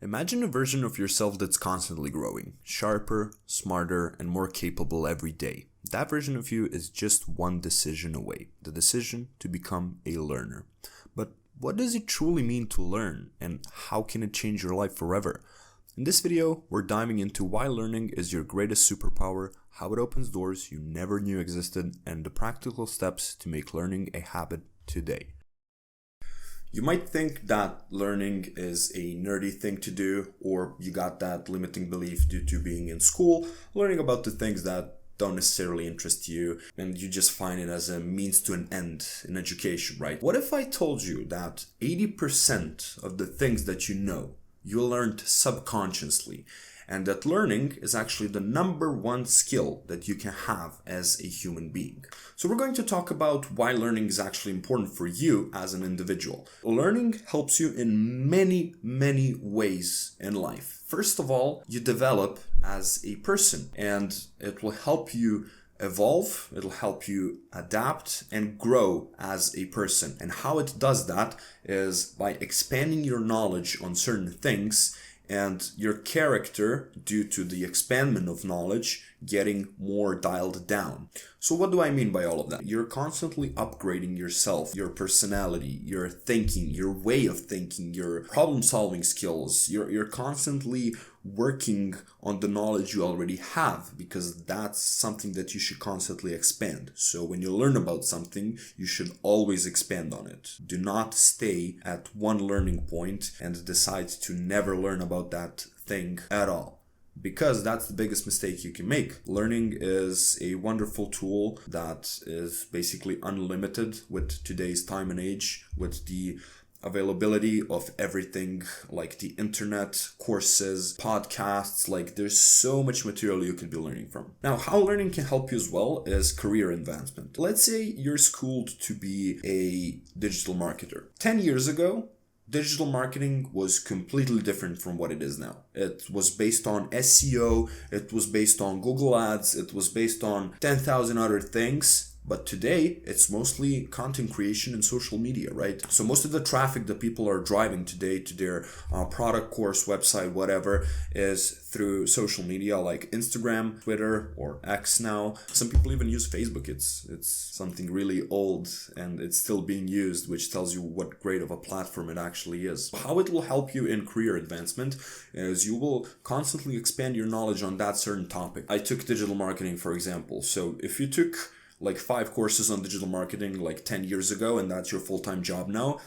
Imagine a version of yourself that's constantly growing, sharper, smarter, and more capable every day. That version of you is just one decision away, the decision to become a learner. But what does it truly mean to learn, and how can it change your life forever? In this video, we're diving into why learning is your greatest superpower, how it opens doors you never knew existed, and the practical steps to make learning a habit today. You might think that learning is a nerdy thing to do, or you got that limiting belief due to being in school, learning about the things that don't necessarily interest you, and you just find it as a means to an end in education, right? What if I told you that 80% of the things that you know, you learned subconsciously, and that learning is actually the number one skill that you can have as a human being? So we're going to talk about why learning is actually important for you as an individual. Learning helps you in many ways in life. First of all, you develop as a person, and it will help you evolve, it'll help you adapt and grow as a person. And how it does that is by expanding your knowledge on certain things and your character, due to the expandment of knowledge, getting more dialed down. So what do I mean by all of that? You're constantly upgrading yourself, your personality, your thinking, your way of thinking, your problem-solving skills. You're constantly working on the knowledge you already have, because that's something that you should constantly expand. So when you learn about something, you should always expand on it. Do not stay at one learning point and decide to never learn about that thing at all, because that's the biggest mistake you can make. Learning is a wonderful tool that is basically unlimited with today's time and age, with the availability of everything like the internet, courses, podcasts. Like, there's so much material you could be learning from. Now, how learning can help you as well is career advancement. Let's say you're schooled to be a digital marketer. 10 years ago, digital marketing was completely different from what it is now. It was based on SEO, it was based on Google Ads, it was based on 10,000 other things. But today, it's mostly content creation and social media, right? So most of the traffic that people are driving today to their product, course, website, whatever, is through social media like Instagram, Twitter, or X now. Some people even use Facebook. It's something really old, and it's still being used, which tells you what great of a platform it actually is. How it will help you in career advancement is you will constantly expand your knowledge on that certain topic. I took digital marketing, for example. So if you took like 5 courses on digital marketing like 10 years ago, and that's your full-time job now,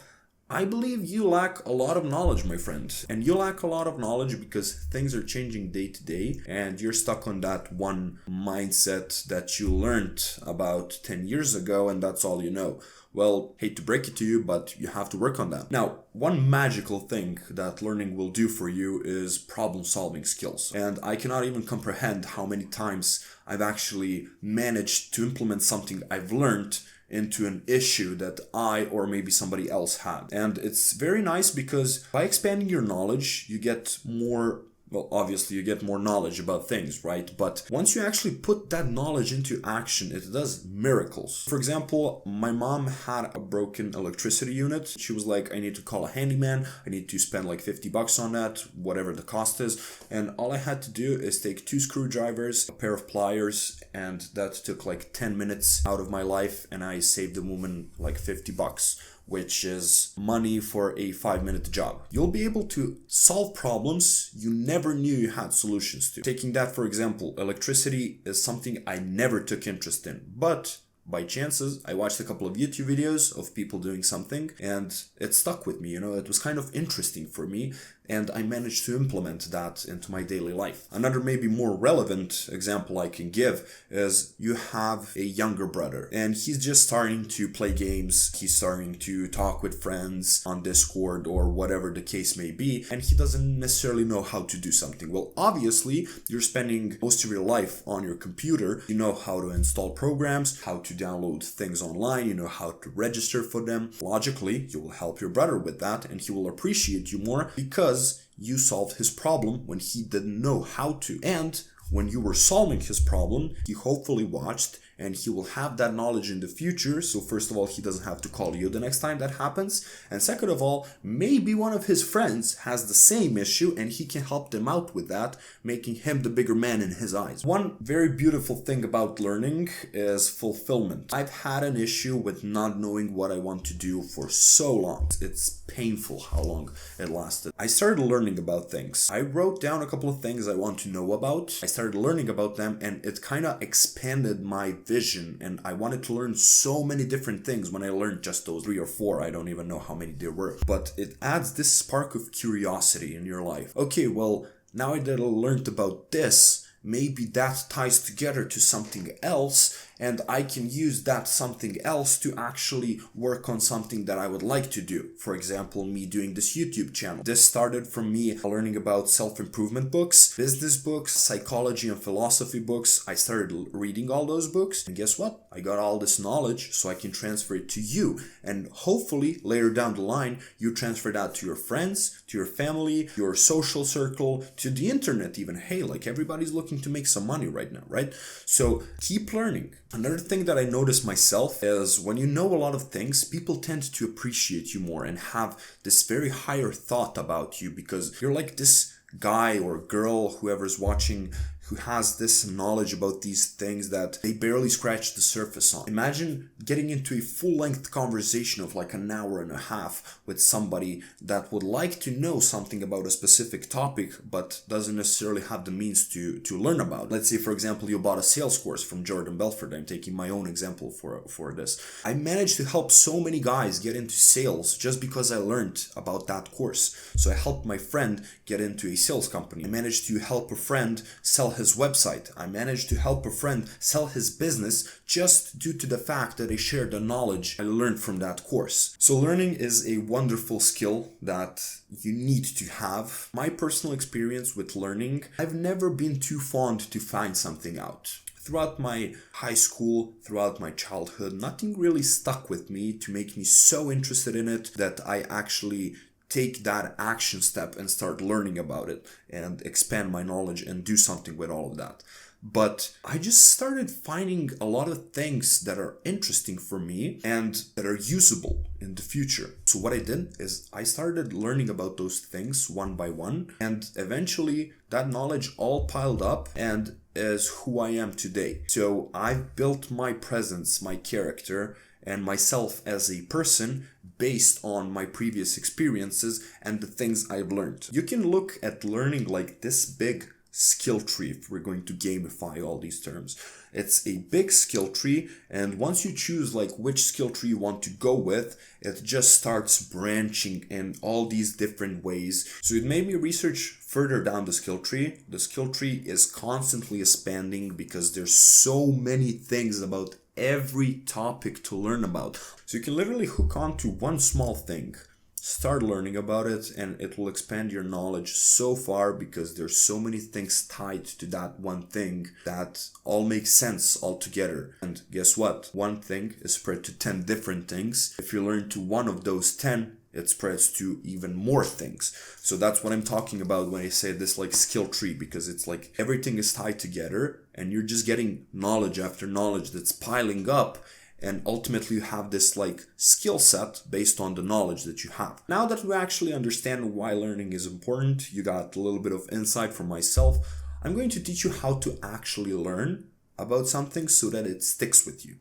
I believe you lack a lot of knowledge, my friend. And you lack a lot of knowledge because things are changing day to day, and you're stuck on that one mindset that you learned about 10 years ago, and that's all you know. Well, hate to break it to you, but you have to work on that. Now, one magical thing that learning will do for you is problem-solving skills. And I cannot even comprehend how many times I've actually managed to implement something I've learned into an issue that I or maybe somebody else had. And it's very nice because by expanding your knowledge, you get more. Well, obviously you get more knowledge about things, right? But once you actually put that knowledge into action, it does miracles. For example, my mom had a broken electricity unit. She was like, I need to call a handyman. I need to spend like $50 on that, whatever the cost is. And all I had to do is take 2 screwdrivers, a pair of pliers, and that took like 10 minutes out of my life, and I saved the woman like $50. Which is money for a 5-minute job. You'll be able to solve problems you never knew you had solutions to. Taking that, for example, electricity is something I never took interest in, but by chances, I watched a couple of YouTube videos of people doing something, and it stuck with me. It was kind of interesting for me, and I managed to implement that into my daily life. Another maybe more relevant example I can give is you have a younger brother, and he's just starting to play games. He's starting to talk with friends on Discord or whatever the case may be, and he doesn't necessarily know how to do something. Well, obviously, you're spending most of your life on your computer. You know how to install programs, how to download things online, you know how to register for them. Logically, you will help your brother with that, and he will appreciate you more because you solved his problem when he didn't know how to. And when you were solving his problem, he hopefully watched and he will have that knowledge in the future. So first of all, he doesn't have to call you the next time that happens. And second of all, maybe one of his friends has the same issue and he can help them out with that, making him the bigger man in his eyes. One very beautiful thing about learning is fulfillment. I've had an issue with not knowing what I want to do for so long. It's painful how long it lasted. I started learning about things. I wrote down a couple of things I want to know about. I started learning about them, and it kind of expanded my vision, and I wanted to learn so many different things when I learned just those 3 or 4. I don't even know how many there were, but it adds this spark of curiosity in your life. Okay, well, now that I learned about this, maybe that ties together to something else, and I can use that something else to actually work on something that I would like to do. For example, me doing this YouTube channel. This started from me learning about self-improvement books, business books, psychology and philosophy books. I started reading all those books, and guess what? I got all this knowledge so I can transfer it to you. And hopefully later down the line, you transfer that to your friends, to your family, your social circle, to the internet even. Hey, like everybody's looking to make some money right now, right? So keep learning. Another thing that I notice myself is when you know a lot of things, people tend to appreciate you more and have this very higher thought about you because you're like this guy or girl, whoever's watching, who has this knowledge about these things that they barely scratch the surface on. Imagine getting into a full-length conversation of like an hour and a half with somebody that would like to know something about a specific topic but doesn't necessarily have the means to learn about. Let's say, for example, you bought a sales course from Jordan Belfort. I'm taking my own example for this. I managed to help so many guys get into sales just because I learned about that course. So I helped my friend get into a sales company. I managed to help a friend sell his website. I managed to help a friend sell his business just due to the fact that I shared the knowledge I learned from that course. So learning is a wonderful skill that you need to have. My personal experience with learning, I've never been too fond to find something out. Throughout my high school, throughout my childhood, nothing really stuck with me to make me so interested in it that I actually take that action step and start learning about it and expand my knowledge and do something with all of that. But I just started finding a lot of things that are interesting for me and that are usable in the future. So what I did is I started learning about those things one by one, and eventually that knowledge all piled up and is who I am today. So I've built my presence, my character, and myself as a person based on my previous experiences and the things I've learned. You can look at learning like this big skill tree, if we're going to gamify all these terms. It's a big skill tree, and once you choose like which skill tree you want to go with, it just starts branching in all these different ways. So it made me research further down the skill tree. The skill tree is constantly expanding because there's so many things about every topic to learn about. So you can literally hook on to one small thing, start learning about it, and it will expand your knowledge so far because there's so many things tied to that one thing that all make sense all together. And guess what? One thing is spread to 10 different things. If you learn to one of those 10, it spreads to even more things. So that's what I'm talking about when I say this like skill tree, because it's like everything is tied together and you're just getting knowledge after knowledge that's piling up. And ultimately you have this like skill set based on the knowledge that you have. Now that we actually understand why learning is important, you got a little bit of insight from myself, I'm going to teach you how to actually learn about something so that it sticks with you.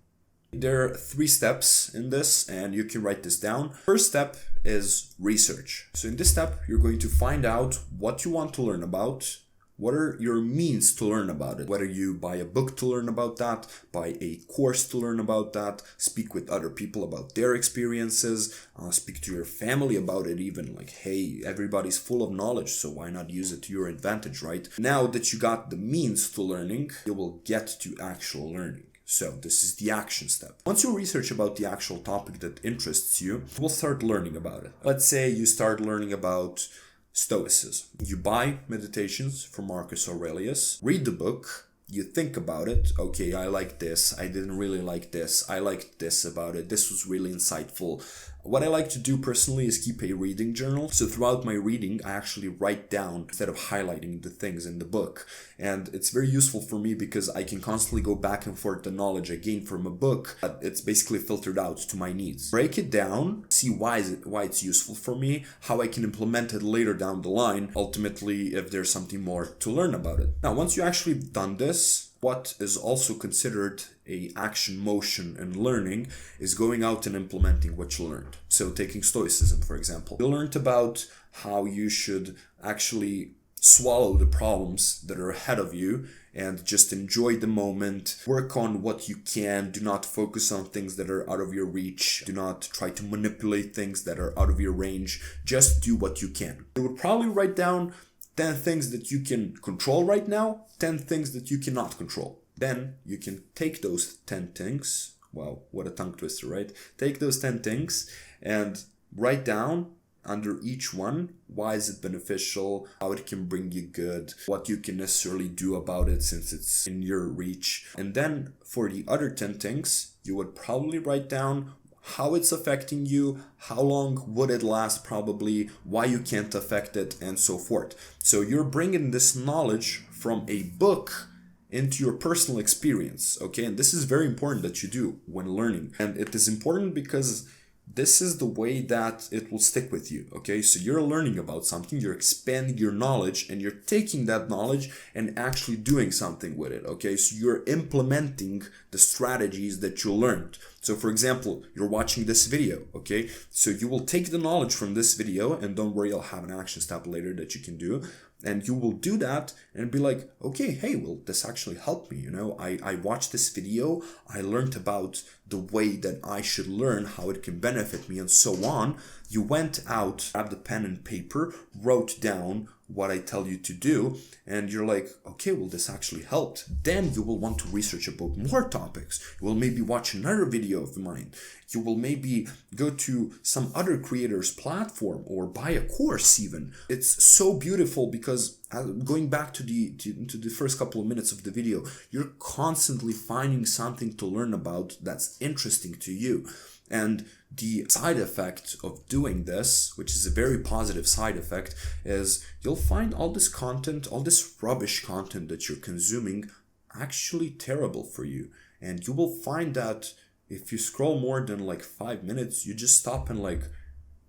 There are 3 steps in this, and you can write this down. First step is research. So in this step, you're going to find out what you want to learn about. What are your means to learn about it? Whether you buy a book to learn about that, buy a course to learn about that, speak with other people about their experiences, speak to your family about it even. Like, hey, everybody's full of knowledge, so why not use it to your advantage, right? Now that you got the means to learning, you will get to actual learning. So this is the action step. Once you research about the actual topic that interests you, we'll start learning about it. Let's say you start learning about Stoicism. You buy Meditations from Marcus Aurelius, read the book, you think about it. Okay, I like this. I didn't really like this. I liked this about it. This was really insightful. What I like to do personally is keep a reading journal. So throughout my reading, I actually write down instead of highlighting the things in the book. And it's very useful for me because I can constantly go back and forth the knowledge I gained from a book. But it's basically filtered out to my needs. Break it down, see why it's useful for me, how I can implement it later down the line, ultimately if there's something more to learn about it. Now, once you actually done this, what is also considered a action, motion, and learning is going out and implementing what you learned. So taking Stoicism, for example. You learned about how you should actually swallow the problems that are ahead of you and just enjoy the moment, work on what you can, do not focus on things that are out of your reach, do not try to manipulate things that are out of your range, just do what you can. You would probably write down 10 things that you can control right now, 10 things that you cannot control. Then you can take those 10 things, wow, what a tongue twister, right? Take those 10 things and write down under each one, why is it beneficial, how it can bring you good, what you can necessarily do about it since it's in your reach. And then for the other 10 things, you would probably write down how it's affecting you, how long would it last probably, why you can't affect it, and so forth. So you're bringing this knowledge from a book into your personal experience, okay? And this is very important that you do when learning. And it is important because this is the way that it will stick with you, okay? So you're learning about something, you're expanding your knowledge, and you're taking that knowledge and actually doing something with it, okay? So you're implementing the strategies that you learned. So for example, you're watching this video, okay? So you will take the knowledge from this video, and don't worry, I'll have an action step later that you can do. And you will do that and be like, okay, hey, well, this actually helped me. You know, I watched this video, I learned about the way that I should learn, how it can benefit me, and so on. You went out, grabbed a pen and paper, wrote down what I tell you to do, and you're like, okay, well, this actually helped. Then you will want to research about more topics. You will maybe watch another video of mine. You will maybe go to some other creator's platform or buy a course even. It's so beautiful because going back to the first couple of minutes of the video, you're constantly finding something to learn about that's interesting to you. And the side effect of doing this, which is a very positive side effect, is you'll find all this content, all this rubbish content that you're consuming actually terrible for you. And you will find that if you scroll more than like 5 minutes, you just stop and like,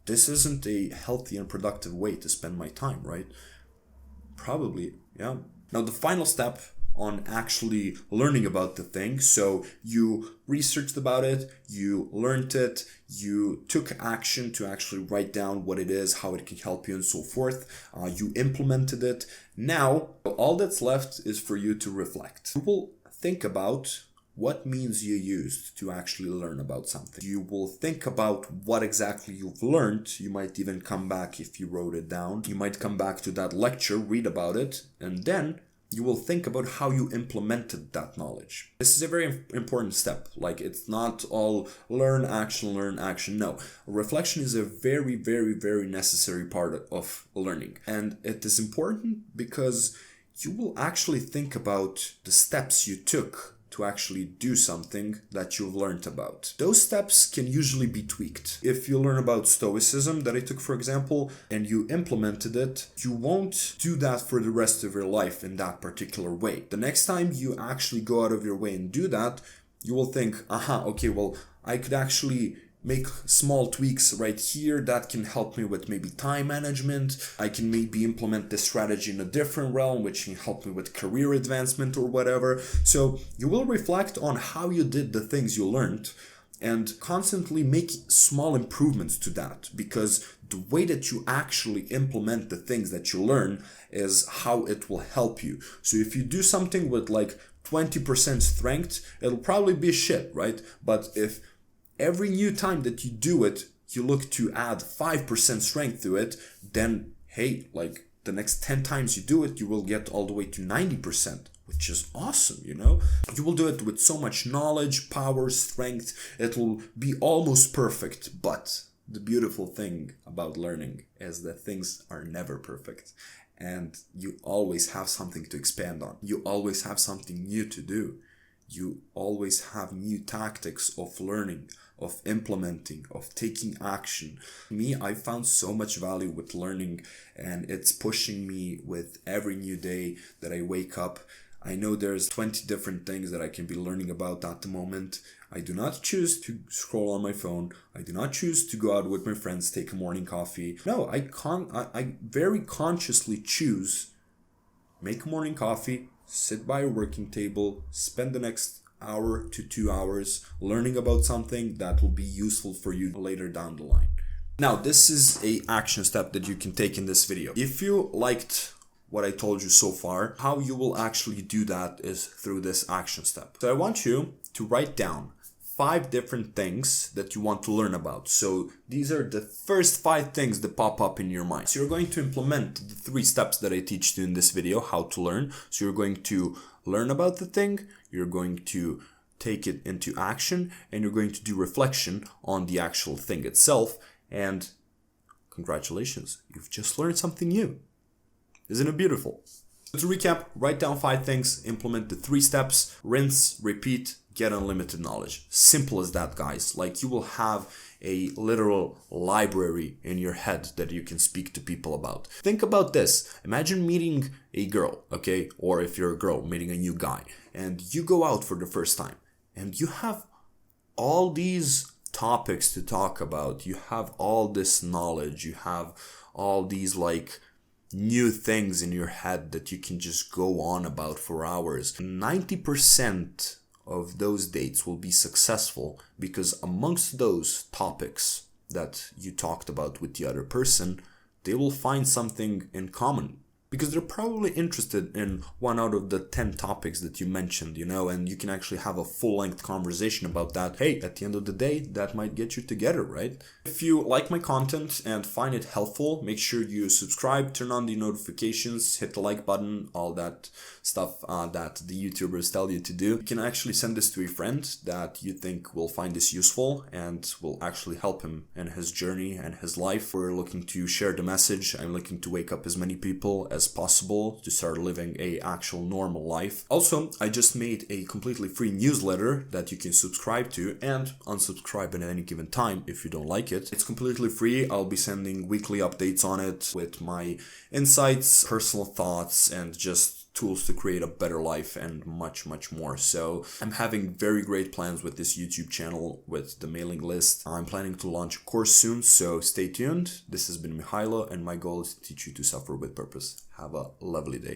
this isn't a healthy and productive way to spend my time, right? Probably, yeah. Now the final step on actually learning about the thing. So you researched about it, you learned it, you took action to actually write down what it is, how it can help you, and so forth. You implemented it. Now, all that's left is for you to reflect. You will think about what means you used to actually learn about something. You will think about what exactly you've learned. You might even come back if you wrote it down. You might come back to that lecture, read about it, and then you will think about how you implemented that knowledge. This is a very important step. Like, it's not all learn, action. No, reflection is a very, very, very necessary part of learning. And it is important because you will actually think about the steps you took to actually do something that you've learned about. Those steps can usually be tweaked. If you learn about Stoicism that I took, for example, and you implemented it, you won't do that for the rest of your life in that particular way. The next time you actually go out of your way and do that, you will think, okay, well, I could actually make small tweaks right here that can help me with maybe time management. I can maybe implement this strategy in a different realm, which can help me with career advancement or whatever. So you will reflect on how you did the things you learned and constantly make small improvements to that, because the way that you actually implement the things that you learn is how it will help you. So if you do something with like 20% strength, it'll probably be shit, right? But if every new time that you do it, you look to add 5% strength to it, then hey, like the next 10 times you do it, you will get all the way to 90%, which is awesome, you know? You will do it with so much knowledge, power, strength, it will be almost perfect. But the beautiful thing about learning is that things are never perfect. And you always have something to expand on. You always have something new to do. You always have new tactics of learning, of implementing, of taking action. Me, I found so much value with learning, and it's pushing me with every new day that I wake up. I know there's 20 different things that I can be learning about at the moment. I do not choose to scroll on my phone. I do not choose to go out with my friends, take a morning coffee. No, I very consciously choose make a morning coffee, sit by a working table, spend the next hour to 2 hours learning about something that will be useful for you later down the line. Now, this is a action step that you can take in this video. If you liked what I told you so far, how you will actually do that is through this action step. So I want you to write down 5 different things that you want to learn about. So these are the first 5 things that pop up in your mind. So you're going to implement the 3 steps that I teach you in this video, how to learn. So you're going to learn about the thing, you're going to take it into action, and you're going to do reflection on the actual thing itself. And congratulations, you've just learned something new. Isn't it beautiful? So to recap, write down 5 things, implement the 3 steps, rinse, repeat, get unlimited knowledge. Simple as that, guys. Like, you will have a literal library in your head that you can speak to people about. Think about this. Imagine meeting a girl, okay? Or if you're a girl, meeting a new guy, and you go out for the first time, and you have all these topics to talk about. You have all this knowledge. You have all these, like, new things in your head that you can just go on about for hours. 90% of those dates will be successful because amongst those topics that you talked about with the other person, they will find something in common. Because they're probably interested in 1 out of the 10 topics that you mentioned, and you can actually have a full-length conversation about that. Hey, at the end of the day, that might get you together, right? If you like my content and find it helpful, make sure you subscribe, turn on the notifications, hit the like button, all that stuff that the YouTubers tell you to do. You can actually send this to a friend that you think will find this useful and will actually help him in his journey and his life. We're looking to share the message. I'm looking to wake up as many people as possible to start living a actual normal life. Also, I just made a completely free newsletter that you can subscribe to and unsubscribe at any given time if you don't like it. It's completely free. I'll be sending weekly updates on it with my insights, personal thoughts, and just tools to create a better life and much, much more. So I'm having very great plans with this YouTube channel, with the mailing list. I'm planning to launch a course soon, so stay tuned. This has been Mihailo, and my goal is to teach you to suffer with purpose. Have a lovely day.